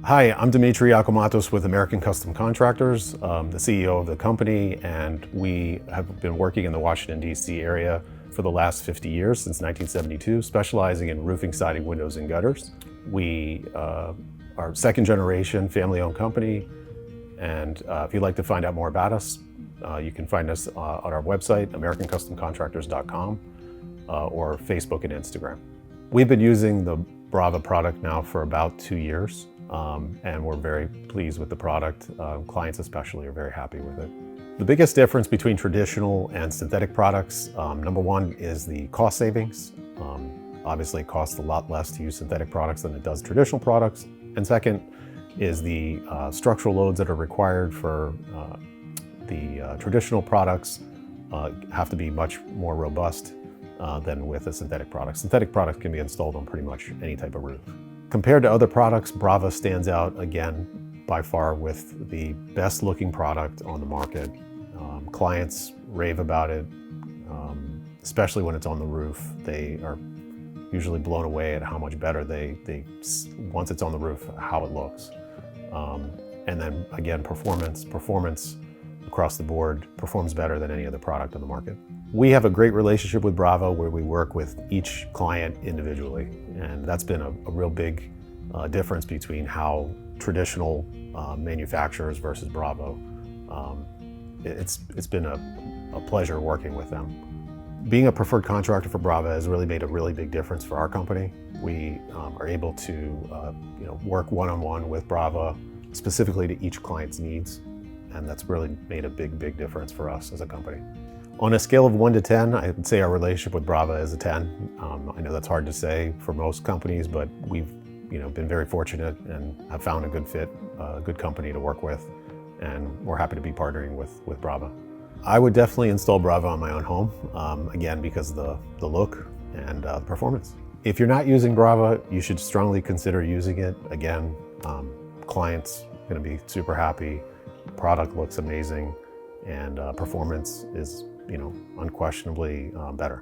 Hi, I'm Demetri with American Custom Contractors, the CEO of the company, and we have been working in the Washington, D.C. area for the last 50 years, since 1972, specializing in roofing, siding, windows, and gutters. We are a second-generation family-owned company, and if you'd like to find out more about us, you can find us on our website, americancustomcontractors.com, or Facebook and Instagram. We've been using the Brava product now for about 2 years. And we're very pleased with the product. Clients especially are very happy with it. The biggest difference between traditional and synthetic products, number one, is the cost savings. Obviously it costs a lot less to use synthetic products than it does traditional products. And second is the structural loads that are required for the traditional products have to be much more robust than with a synthetic product. Synthetic products can be installed on pretty much any type of roof. Compared to other products, Brava stands out again by far with the best looking product on the market. Clients rave about it, especially when it's on the roof. They are usually blown away at how much better once it's on the roof, how it looks. And then again, performance across the board performs better than any other product on the market. We have a great relationship with Brava where we work with each client individually, and that's been a real big difference between how traditional manufacturers versus Brava. It's been a pleasure working with them. Being a preferred contractor for Brava has really made a really big difference for our company. We are able to work one-on-one with Brava specifically to each client's needs, and that's really made a big difference for us as a company. On a scale of 1 to 10, I would say our relationship with Brava is a 10. I know that's hard to say for most companies, but we've been very fortunate and have found a good fit, a good company to work with, and we're happy to be partnering with Brava. I would definitely install Brava on my own home, again, because of the look and the performance. If you're not using Brava, you should strongly consider using it. Again, clients are going to be super happy, product looks amazing, and performance is unquestionably better.